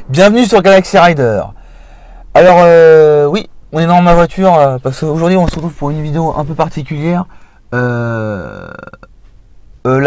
Bienvenue sur Galaxy Rider. Alors oui, on est dans ma voiture parce qu'aujourd'hui on se retrouve pour une vidéo un peu particulière. La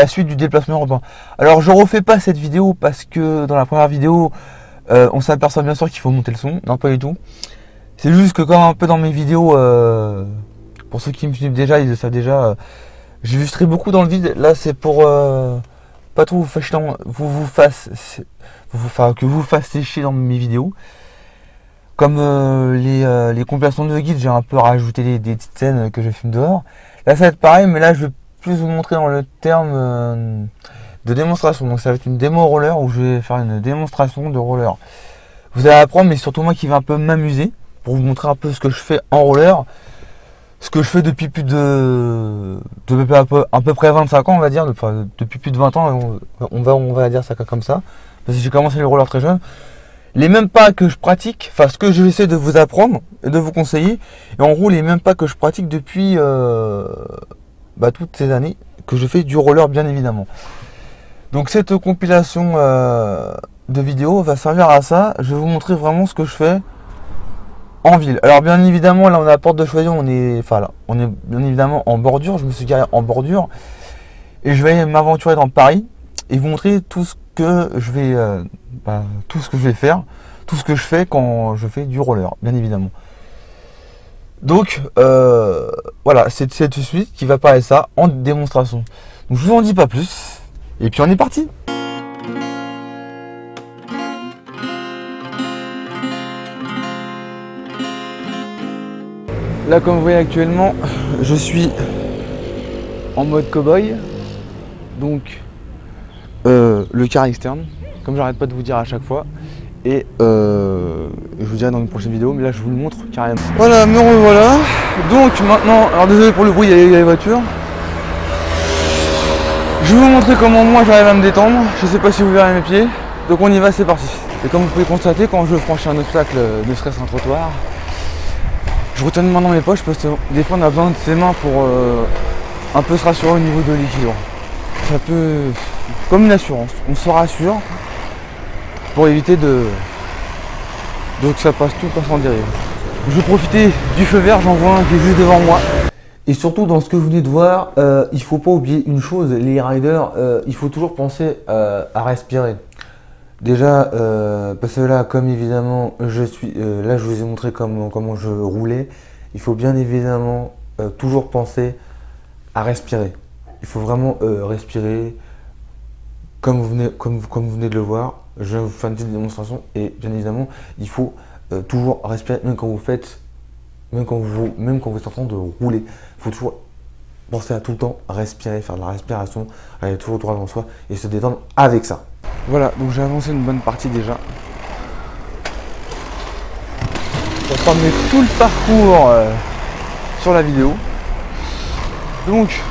suite du déplacement urbain. Alors je refais pas cette vidéo parce que dans la première vidéo on s'aperçoit bien sûr qu'il faut monter le son. Non, pas du tout. C'est juste que comme un peu dans mes vidéos, pour ceux qui me suivent déjà, ils le savent déjà, j'illustrais beaucoup dans le vide. Là c'est pour pas trop que vous fassiez chier dans mes vidéos. Comme les compilations de guide, j'ai un peu rajouté des petites scènes que je filme dehors. Là ça va être pareil, mais là je vais plus vous montrer dans le terme de démonstration. Donc ça va être une démo roller où je vais faire une démonstration de roller. Vous allez apprendre, mais surtout moi qui vais un peu m'amuser pour vous montrer un peu ce que je fais en roller. Ce que je fais depuis plus de à peu près 25 ans, on va dire, depuis plus de 20 ans, on va dire ça comme ça, parce que j'ai commencé le roller très jeune. Les mêmes pas que je pratique, enfin ce que je vais essayer de vous apprendre et de vous conseiller, et en gros les mêmes pas que je pratique depuis toutes ces années que je fais du roller bien évidemment. Donc cette compilation de vidéos va servir à ça. Je vais vous montrer vraiment ce que je fais en ville. Alors bien évidemment là on est à la porte de Choisyon, on est bien évidemment en bordure, je me suis garé en bordure et je vais m'aventurer dans Paris et vous montrer tout ce que je vais faire, tout ce que je fais quand je fais du roller, bien évidemment. Donc voilà, c'est cette suite qui va parler ça en démonstration. Donc je vous en dis pas plus et puis on est parti. Là comme vous voyez actuellement, je suis en mode cow-boy, donc le car externe, comme j'arrête pas de vous dire à chaque fois, et je vous dirai dans une prochaine vidéo, mais là je vous le montre carrément. Voilà, me revoilà. Donc maintenant, alors désolé pour le bruit, il y a les voitures. Je vais vous montrer comment moi j'arrive à me détendre, je sais pas si vous verrez mes pieds, donc on y va, c'est parti. Et comme vous pouvez constater, quand je franchis un obstacle, ne serait-ce un trottoir, je retiens une main dans mes poches parce que des fois on a besoin de ses mains pour un peu se rassurer au niveau de l'équilibre. Ça peut, comme une assurance, on se rassure pour éviter que ça passe tout passe en dérive. Je vais profiter du feu vert, j'en vois un qui est juste devant moi. Et surtout dans ce que vous venez de voir, il ne faut pas oublier une chose, les riders, il faut toujours penser à respirer. Déjà, parce que là, comme évidemment, là je vous ai montré comment je roulais, il faut bien évidemment toujours penser à respirer. Il faut vraiment respirer, comme vous venez de le voir. Je vais vous faire une petite démonstration et bien évidemment, il faut toujours respirer, même quand vous êtes en train de rouler. Il faut toujours penser à tout le temps respirer, faire de la respiration, aller toujours droit devant soi et se détendre avec ça. Voilà, donc j'ai avancé une bonne partie déjà. Je vais prendre tout le parcours sur la vidéo. Donc,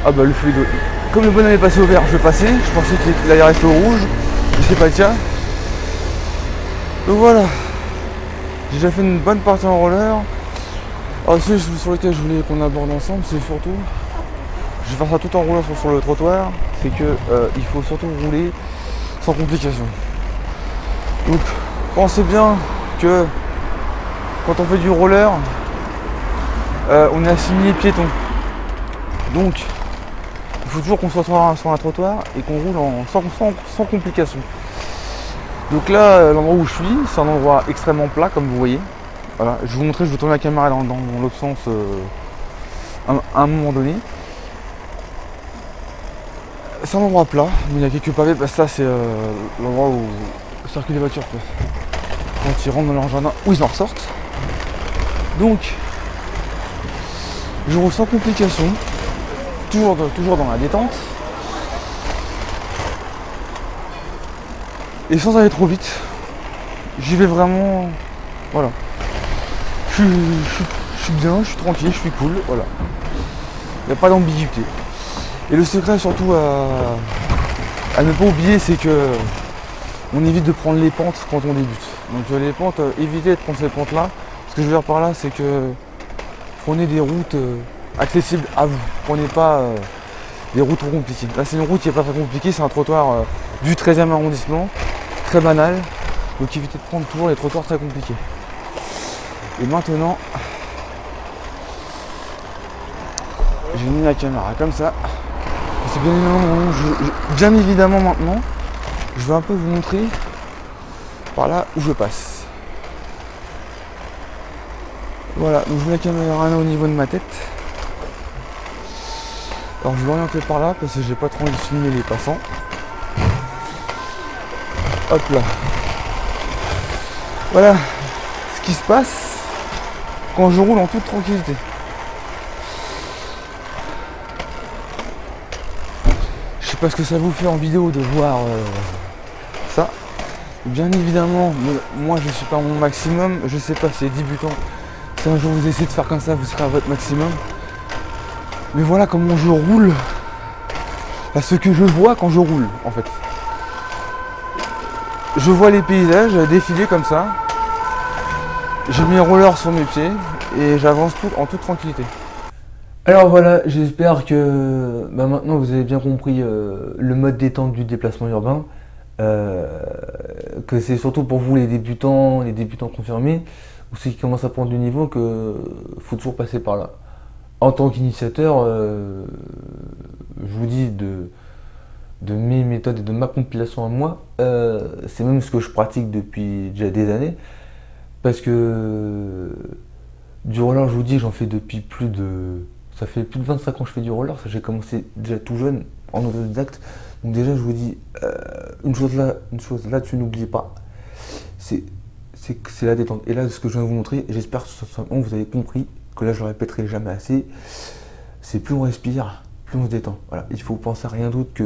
le fluide. Comme le bonhomme est passé au vert, je vais passer. Je pensais qu'il allait rester au rouge, mais c'est pas le cas. Donc voilà, j'ai déjà fait une bonne partie en roller. Alors, ce sur lequel je voulais qu'on aborde ensemble, c'est surtout, je vais faire ça tout en roulant sur le trottoir, c'est que il faut surtout rouler sans complication. Donc pensez bien que quand on fait du roller, on est assimilé piéton. Donc il faut toujours qu'on soit sur un trottoir et qu'on roule sans complication. Donc là, l'endroit où je suis, c'est un endroit extrêmement plat comme vous voyez. Voilà, je vais vous montrer, je vais tourner la caméra dans l'autre sens à un moment donné. C'est un endroit plat, mais il y a quelques pavés, ça c'est l'endroit où circulent les voitures quand ils rentrent dans leur jardin ou ils en ressortent. Donc je roule sans complication, toujours dans la détente et sans aller trop vite. J'y vais vraiment, voilà. Je suis bien, je suis tranquille, je suis cool, voilà. Il n'y a pas d'ambiguïté. Et le secret surtout à ne pas oublier, c'est que on évite de prendre les pentes quand on débute. Donc les pentes, évitez de prendre ces pentes là. Ce que je veux dire par là, c'est que prenez des routes accessibles à vous. Prenez pas des routes trop compliquées. Là c'est une route qui n'est pas très compliquée, c'est un trottoir du 13e arrondissement, très banal. Donc évitez de prendre toujours les trottoirs très compliqués. Et maintenant, j'ai mis la caméra comme ça. C'est bien évidemment maintenant, je vais un peu vous montrer par là où je passe. Voilà, donc je mets la caméra là au niveau de ma tête. Alors je vais orienter par là parce que j'ai pas trop envie de filmer les passants. Hop là. Voilà ce qui se passe quand je roule en toute tranquillité. Je sais pas ce que ça vous fait en vidéo de voir ça. Bien évidemment, moi je suis pas à mon maximum. Je sais pas si les débutants, si un jour vous essayez de faire comme ça, vous serez à votre maximum. Mais voilà comment je roule. Ce que je vois quand je roule en fait. Je vois les paysages défiler comme ça. J'ai mis un roller sur mes pieds et j'avance en toute tranquillité. Alors voilà, j'espère que maintenant vous avez bien compris le mode détente du déplacement urbain. Que c'est surtout pour vous les débutants confirmés, ou ceux qui commencent à prendre du niveau, que faut toujours passer par là. En tant qu'initiateur, je vous dis de mes méthodes et de ma compilation à moi, c'est même ce que je pratique depuis déjà des années, parce que du roller, je vous dis, j'en fais depuis ça fait plus de 25 ans que je fais du roller. J'ai commencé déjà tout jeune en autodidacte. Donc déjà je vous dis une chose là tu n'oubliez pas, c'est la détente. Et là ce que je viens de vous montrer, j'espère que vous avez compris, que là je le répéterai jamais assez, c'est plus on respire, plus on se détend. Voilà, il faut penser à rien d'autre que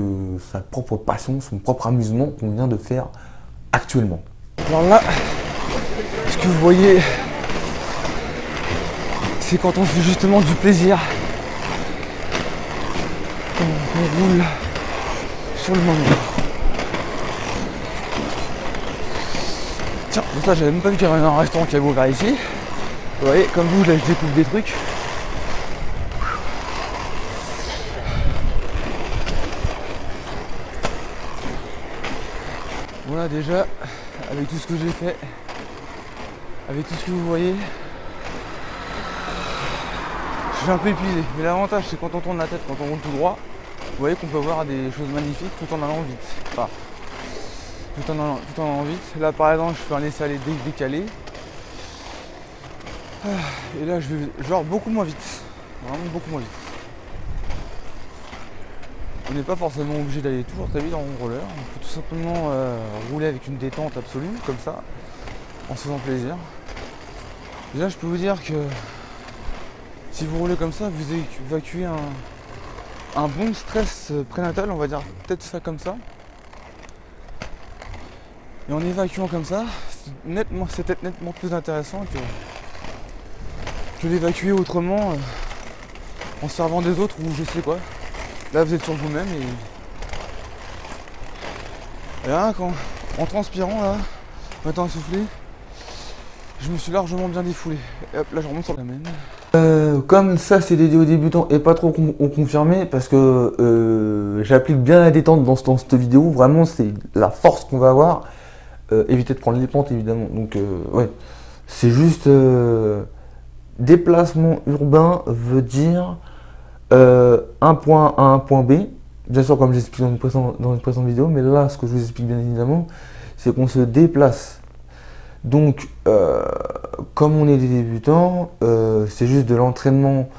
sa propre passion, son propre amusement qu'on vient de faire actuellement. Alors là, ce que vous voyez, c'est quand on fait justement du plaisir, quand on roule sur le moment. Tiens, pour ça j'avais même pas vu qu'il y avait un restaurant qui avait ouvert ici. Vous voyez, comme vous, là je découvre des trucs. Voilà déjà, avec tout ce que j'ai fait, avec tout ce que vous voyez, je suis un peu épuisé. Mais l'avantage c'est quand on tourne la tête, quand on roule tout droit, vous voyez qu'on peut voir des choses magnifiques tout en allant vite. Enfin, tout en allant vite. Là par exemple je fais un laisser aller décalé. Et là je vais genre beaucoup moins vite. Vraiment beaucoup moins vite. On n'est pas forcément obligé d'aller toujours très vite en roller. On peut tout simplement rouler avec une détente absolue, comme ça, en se faisant plaisir. Déjà je peux vous dire que si vous roulez comme ça, vous évacuez un bon stress prénatal, on va dire peut-être ça comme ça. Et en évacuant comme ça, c'est peut-être nettement plus intéressant que d'évacuer autrement en servant des autres ou je sais quoi. Là vous êtes sur vous-même et là en transpirant là, en étant essoufflé, je me suis largement bien défoulé. Et hop là je remonte sur la mène. Comme ça c'est dédié aux débutants et pas trop confirmé, parce que j'applique bien la détente dans cette vidéo, vraiment c'est la force qu'on va avoir. Éviter de prendre les pentes évidemment, donc ouais, c'est juste déplacement urbain veut dire un point A à un point B, bien sûr comme j'explique dans une précédente vidéo, mais là ce que je vous explique bien évidemment c'est qu'on se déplace. Donc comme on est des débutants, c'est juste de l'entraînement,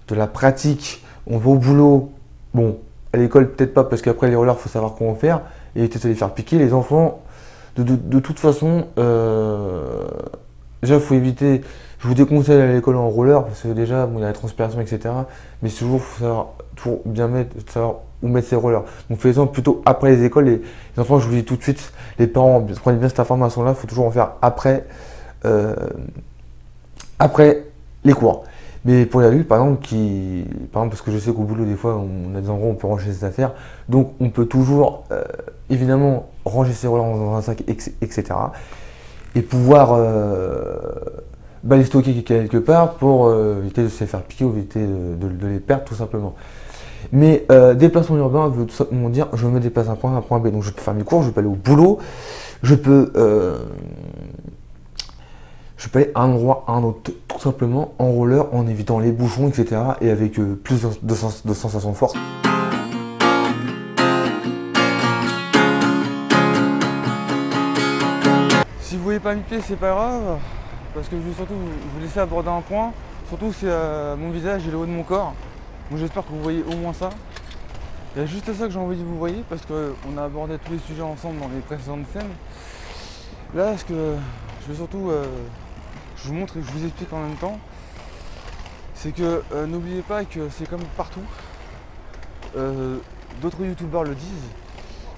de la pratique. On va au boulot, bon à l'école peut-être pas, parce qu'après les rollers il faut savoir comment faire et éviter de les faire piquer. Les enfants de toute façon, déjà il faut éviter, je vous déconseille d'aller à l'école en roller parce que déjà bon, il y a la transpiration etc, mais toujours il faut savoir toujours bien savoir où mettre ses rollers. Donc faisons plutôt après les écoles. Les enfants, je vous dis tout de suite, les parents prenez bien cette information là, il faut toujours en faire après les cours. Mais pour les adultes par exemple, parce que je sais qu'au boulot des fois on a des endroits où on peut ranger ses affaires, donc on peut toujours évidemment ranger ses rollers dans un sac etc, et pouvoir les stocker quelque part pour éviter de se les faire piquer ou éviter de les perdre tout simplement. Mais déplacement urbain veut tout simplement dire je me déplace d'un point A à un point B. Donc je peux faire mes cours, je peux aller au boulot, je peux aller à un endroit à un autre, tout simplement en roller, en évitant les bouchons, etc. Et avec plus de sensations fortes. Si vous voyez pas mes pieds, c'est pas grave, parce que je vais surtout vous laisser aborder un point. Surtout c'est mon visage et le haut de mon corps. Donc j'espère que vous voyez au moins ça. Il y a juste ça que j'ai envie de vous voyez, parce qu'on a abordé tous les sujets ensemble dans les précédentes scènes. Là, ce que je vais surtout je vous montre et je vous explique en même temps, c'est que n'oubliez pas que c'est comme partout. D'autres youtubeurs le disent,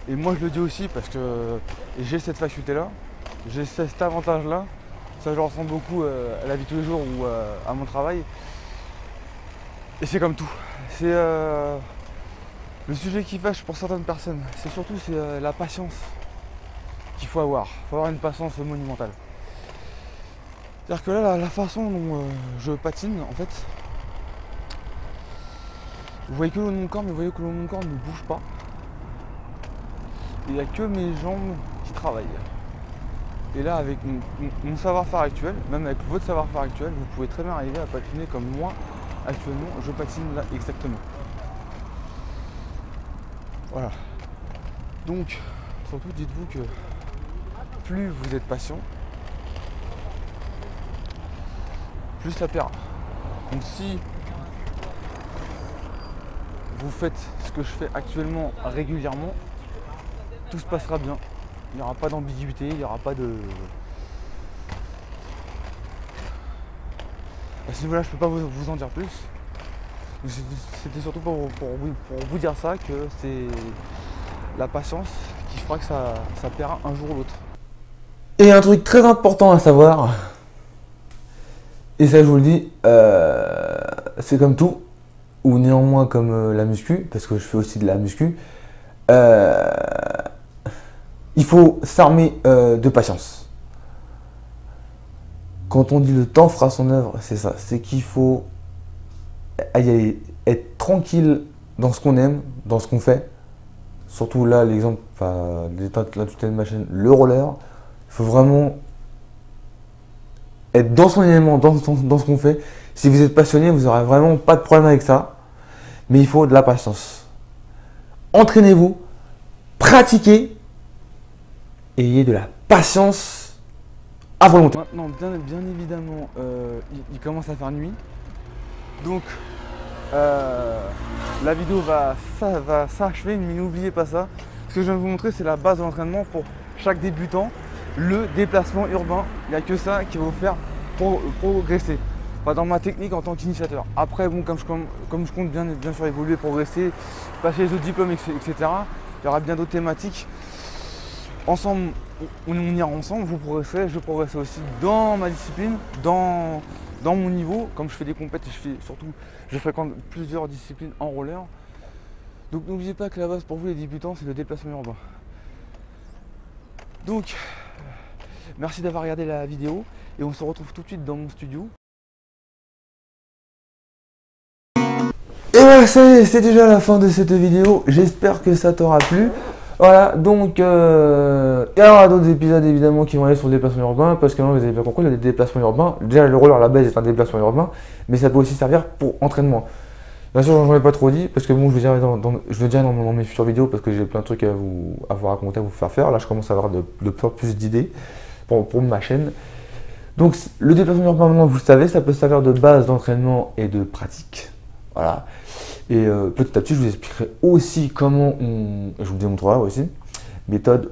et moi je le dis aussi parce que j'ai cette faculté là, j'ai cet avantage là, ça je le ressens beaucoup à la vie de tous les jours ou à mon travail. Et c'est comme tout. C'est le sujet qui fâche pour certaines personnes, c'est surtout la patience qu'il faut avoir. Il faut avoir une patience monumentale. C'est-à-dire que là, la façon dont je patine, en fait, vous voyez que le haut de mon corps, mais vous voyez que le haut de mon corps ne bouge pas. Il n'y a que mes jambes qui travaillent. Et là, avec mon savoir-faire actuel, même avec votre savoir-faire actuel, vous pouvez très bien arriver à patiner comme moi, actuellement, je patine là exactement. Voilà. Donc, surtout, dites-vous que plus vous êtes patient, plus ça paiera. Donc si vous faites ce que je fais actuellement régulièrement, tout se passera bien. Il n'y aura pas d'ambiguïté, il n'y aura pas de... À ce niveau-là, je ne peux pas vous en dire plus. C'était surtout pour vous dire ça, que c'est la patience qui fera que ça paiera un jour ou l'autre. Et un truc très important à savoir, et ça je vous le dis, c'est comme tout, ou néanmoins comme la muscu, parce que je fais aussi de la muscu, il faut s'armer de patience. Quand on dit le temps fera son œuvre, c'est ça, c'est qu'il faut y aller, être tranquille dans ce qu'on aime, dans ce qu'on fait. Surtout là, l'exemple, là tout est ma chaîne, le roller, il faut vraiment être dans son élément, dans ce qu'on fait. Si vous êtes passionné, vous n'aurez vraiment pas de problème avec ça. Mais il faut de la patience. Entraînez-vous, pratiquez et ayez de la patience à volonté. Maintenant, bien évidemment, il commence à faire nuit. Donc, la vidéo va s'achever, mais n'oubliez pas ça. Ce que je viens de vous montrer, c'est la base de l'entraînement pour chaque débutant. Le déplacement urbain, il n'y a que ça qui va vous faire progresser. Enfin, dans ma technique en tant qu'initiateur. Après, bon, comme je compte bien sûr évoluer, progresser, passer les autres diplômes, etc., il y aura bien d'autres thématiques. Ensemble, on ira ensemble, vous progresserez, je progresserai aussi dans ma discipline, dans mon niveau. Comme je fais des compètes, je fréquente plusieurs disciplines en roller. Donc n'oubliez pas que la base pour vous les débutants, c'est le déplacement urbain. Donc, merci d'avoir regardé la vidéo et on se retrouve tout de suite dans mon studio. Et voilà, c'est déjà la fin de cette vidéo. J'espère que ça t'aura plu. Voilà, donc il y aura d'autres épisodes évidemment qui vont aller sur le déplacement urbain, parce que vous avez bien compris, il y a des déplacements urbains. Déjà, le roller à la base est un déplacement urbain, mais ça peut aussi servir pour entraînement. Bien sûr, j'en ai pas trop dit, parce que bon, je le dirai dans mes futures vidéos, parce que j'ai plein de trucs à vous raconter, à vous faire faire. Là, je commence à avoir de plus en plus d'idées pour ma chaîne. Donc, le déplacement urbain, maintenant, vous le savez, ça peut servir de base d'entraînement et de pratique. Voilà. Et petit à petit, je vous expliquerai aussi comment je vous démontrerai aussi, méthode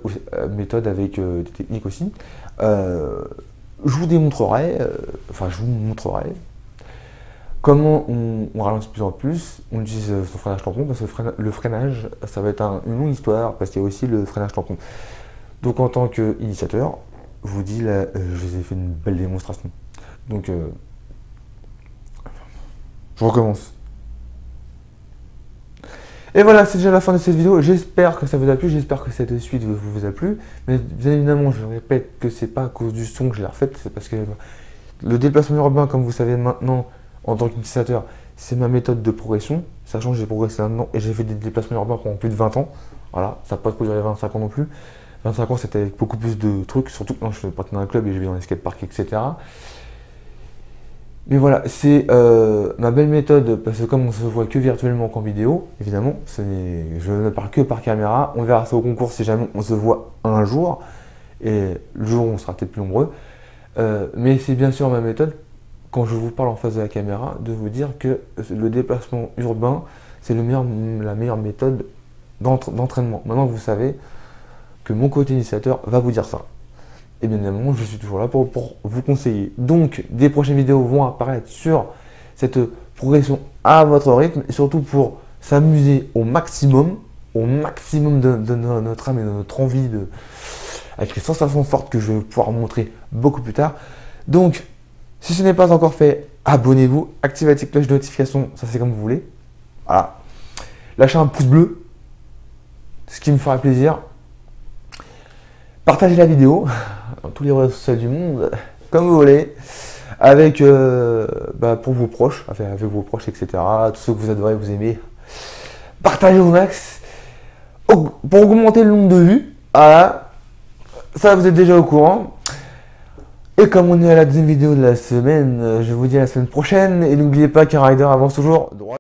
avec des techniques aussi. Je vous démontrerai, je vous montrerai comment on ralentit de plus en plus, on utilise son freinage tampon, parce que le freinage, ça va être une longue histoire, parce qu'il y a aussi le freinage tampon. Donc en tant qu'initiateur, je vous dis, là, je vous ai fait une belle démonstration. Donc, je recommence. Et voilà, c'est déjà la fin de cette vidéo. J'espère que ça vous a plu, j'espère que cette suite vous a plu. Mais bien évidemment, je répète que c'est pas à cause du son que je l'ai refaite, c'est parce que le déplacement urbain, comme vous savez maintenant, en tant qu'utilisateur, c'est ma méthode de progression, sachant que j'ai progressé là-dedans et j'ai fait des déplacements urbains pendant plus de 20 ans. Voilà, ça n'a pas trop duré 25 ans non plus. 25 ans, c'était avec beaucoup plus de trucs, surtout que je fais partie d'un club et je vais dans les skateparks, etc. Mais voilà, c'est ma belle méthode, parce que comme on se voit que virtuellement qu'en vidéo, évidemment, je ne parle que par caméra. On verra ça au concours si jamais on se voit un jour, et le jour où on sera peut-être plus nombreux. Mais c'est bien sûr ma méthode, quand je vous parle en face de la caméra, de vous dire que le déplacement urbain, c'est la meilleure méthode d'entraînement. Maintenant, vous savez que mon côté initiateur va vous dire ça. Et bien évidemment, je suis toujours là pour vous conseiller. Donc, des prochaines vidéos vont apparaître sur cette progression à votre rythme, et surtout pour s'amuser au maximum de notre âme et de notre envie, avec les sensations fortes que je vais pouvoir montrer beaucoup plus tard. Donc, si ce n'est pas encore fait, abonnez-vous, activez la petite cloche de notification, ça c'est comme vous voulez. Voilà. Lâchez un pouce bleu, ce qui me fera plaisir. Partagez la vidéo dans tous les réseaux sociaux du monde, comme vous voulez, avec pour vos proches, avec vos proches, etc. Tous ceux que vous adorez, vous aimez. Partagez au max pour augmenter le nombre de vues. Voilà, ça vous êtes déjà au courant. Et comme on est à la deuxième vidéo de la semaine, je vous dis à la semaine prochaine. Et n'oubliez pas qu'un rider avance toujours droit.